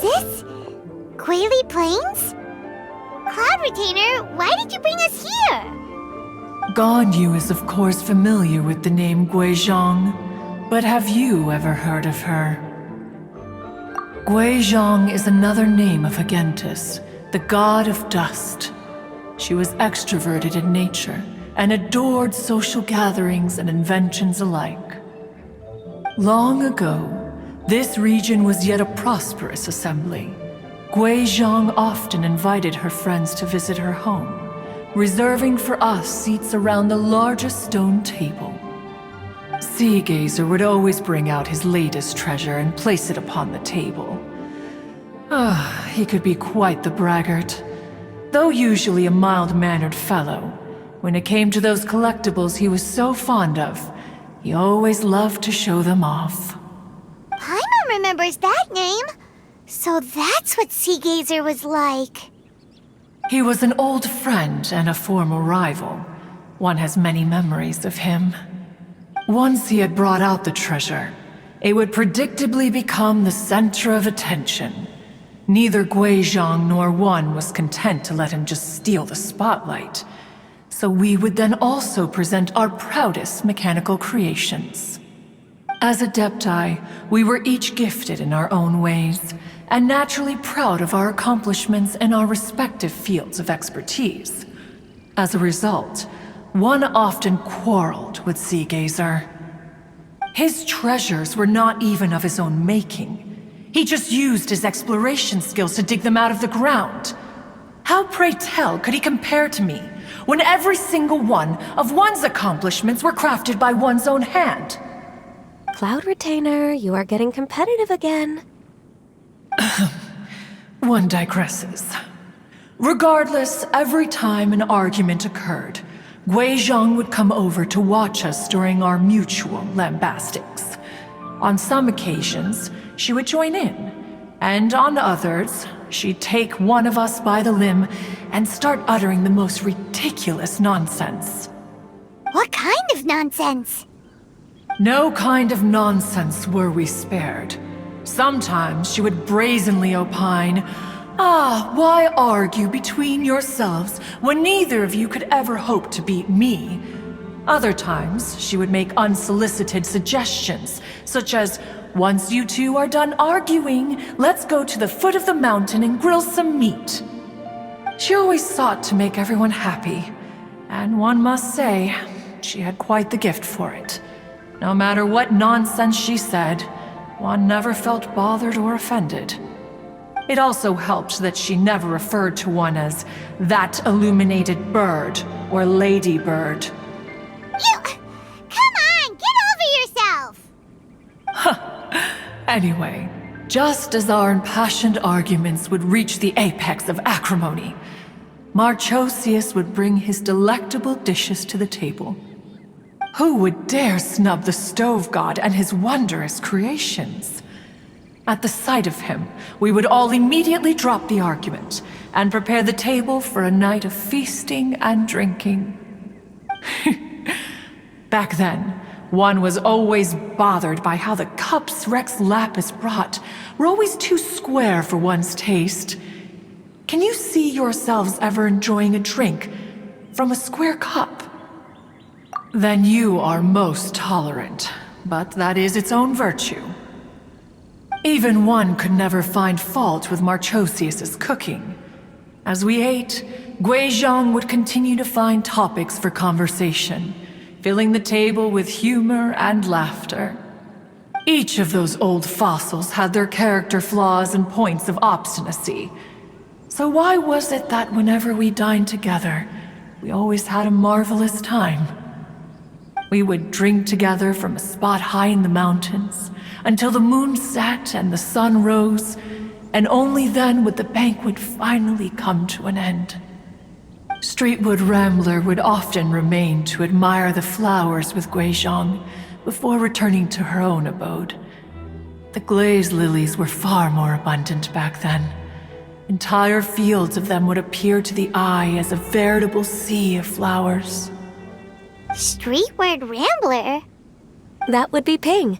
this Guili Plains? Cloud Retainer, why did you bring us here? Ganyu is of course familiar with the name Guizhong, but have you ever heard of her? Guizhong is another name of Agentis, the god of dust. She was extroverted in nature and adored social gatherings and inventions alike. Long ago, this region was yet a prosperous assembly. Guizhong often invited her friends to visit her home, reserving for us seats around the largest stone table. Sea Gazer would always bring out his latest treasure and place it upon the table. He could be quite the braggart. Though usually a mild-mannered fellow, when it came to those collectibles he was so fond of, he always loved to show them off. Paimon remembers that name. So that's what Sea Gazer was like. He was an old friend and a former rival. One has many memories of him. Once he had brought out the treasure, it would predictably become the center of attention. Neither Guizhong nor one was content to let him just steal the spotlight. So we would then also present our proudest mechanical creations. As Adepti, we were each gifted in our own ways, and naturally proud of our accomplishments in our respective fields of expertise. As a result, one often quarreled with Sea Gazer. His treasures were not even of his own making. He just used his exploration skills to dig them out of the ground. How, pray tell, could he compare to me, when every single one of one's accomplishments were crafted by one's own hand? Cloud Retainer, you are getting competitive again. One digresses. Regardless, every time an argument occurred, Guizhong would come over to watch us during our mutual lambastics. On some occasions, she would join in, and on others, she'd take one of us by the limb and start uttering the most ridiculous nonsense. What kind of nonsense? No kind of nonsense were we spared. Sometimes she would brazenly opine, why argue between yourselves when neither of you could ever hope to beat me? Other times, she would make unsolicited suggestions, such as, once you two are done arguing, let's go to the foot of the mountain and grill some meat. She always sought to make everyone happy, and one must say, she had quite the gift for it. No matter what nonsense she said, one never felt bothered or offended. It also helped that she never referred to one as that Illuminated Bird or Lady Bird. Come on, get over yourself! Anyway, just as our impassioned arguments would reach the apex of acrimony, Marchosius would bring his delectable dishes to the table. Who would dare snub the stove god and his wondrous creations? At the sight of him, we would all immediately drop the argument and prepare the table for a night of feasting and drinking. Back then, one was always bothered by how the cups Rex Lapis brought were always too square for one's taste. Can you see yourselves ever enjoying a drink from a square cup? Then you are most tolerant, but that is its own virtue. Even one could never find fault with Marchosius's cooking. As we ate, Guizhong would continue to find topics for conversation, filling the table with humor and laughter. Each of those old fossils had their character flaws and points of obstinacy. So why was it that whenever we dined together, we always had a marvelous time? We would drink together from a spot high in the mountains, until the moon set and the sun rose, and only then would the banquet finally come to an end. Streetwood Rambler would often remain to admire the flowers with Guizhong before returning to her own abode. The glaze lilies were far more abundant back then. Entire fields of them would appear to the eye as a veritable sea of flowers. Streetward Rambler? That would be Ping.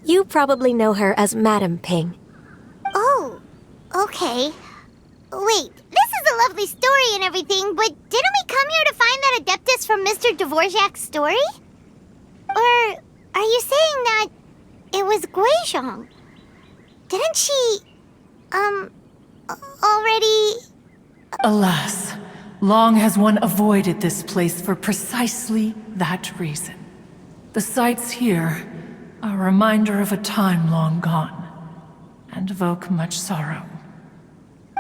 You probably know her as Madam Ping. Oh, Okay. Wait, this is a lovely story and everything, but didn't we come here to find that Adeptus from Mr. Dvorak's story? Or are you saying that it was Guizhong? Didn't she, already... Alas, long has one avoided this place for precisely that reason. The sights here are a reminder of a time long gone, and evoke much sorrow.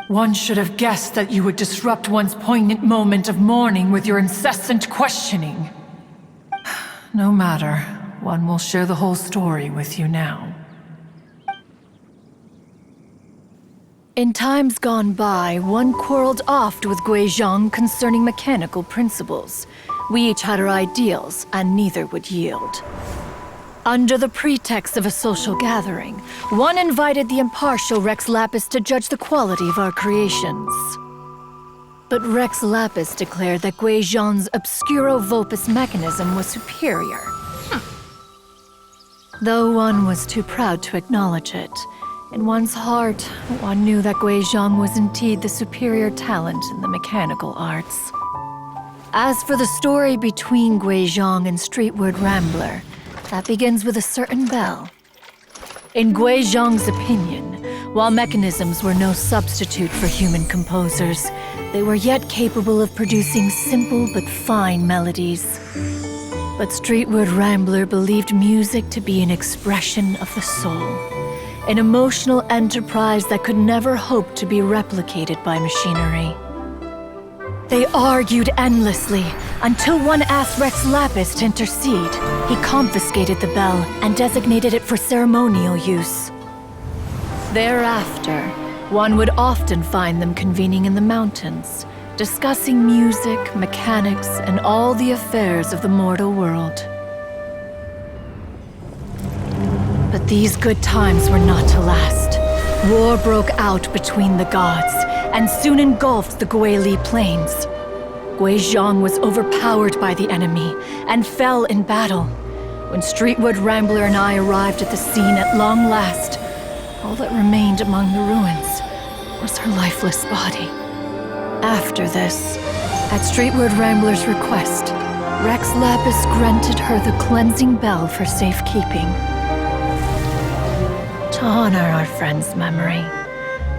One should have guessed that you would disrupt one's poignant moment of mourning with your incessant questioning. No matter, one will share the whole story with you now. In times gone by, one quarreled oft with Guizhong concerning mechanical principles. We each had our ideals, and neither would yield. Under the pretext of a social gathering, one invited the impartial Rex Lapis to judge the quality of our creations. But Rex Lapis declared that Guizhong's Obscuro Vulpus mechanism was superior. Though one was too proud to acknowledge it, in one's heart, one knew that Guizhong was indeed the superior talent in the mechanical arts. As for the story between Guizhong and Streetward Rambler, that begins with a certain bell. In Guizhong's opinion, while mechanisms were no substitute for human composers, they were yet capable of producing simple but fine melodies. But Streetward Rambler believed music to be an expression of the soul, an emotional enterprise that could never hope to be replicated by machinery. They argued endlessly, until one asked Rex Lapis to intercede. He confiscated the bell and designated it for ceremonial use. Thereafter, one would often find them convening in the mountains, discussing music, mechanics, and all the affairs of the mortal world. But these good times were not to last. War broke out between the gods, and soon engulfed the Guili Plains. Guizhong was overpowered by the enemy, and fell in battle. When Streetward Rambler and I arrived at the scene at long last, all that remained among the ruins was her lifeless body. After this, at Streetward Rambler's request, Rex Lapis granted her the cleansing bell for safekeeping. To honor our friend's memory,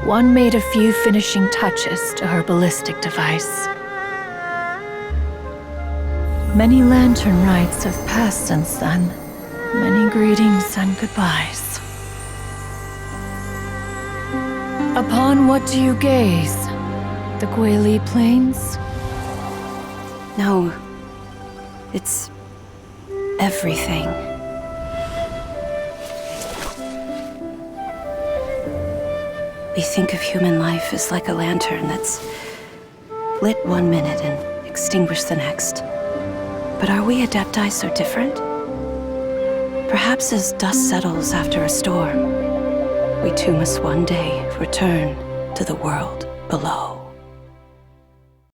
one made a few finishing touches to her ballistic device. Many lantern rites have passed since then. Many greetings and goodbyes. Upon what do you gaze? The Guili Plains? No. It's everything. We think of human life as like a lantern that's lit one minute and extinguished the next. But are we Adepti so different? Perhaps as dust settles after a storm, we too must one day return to the world below.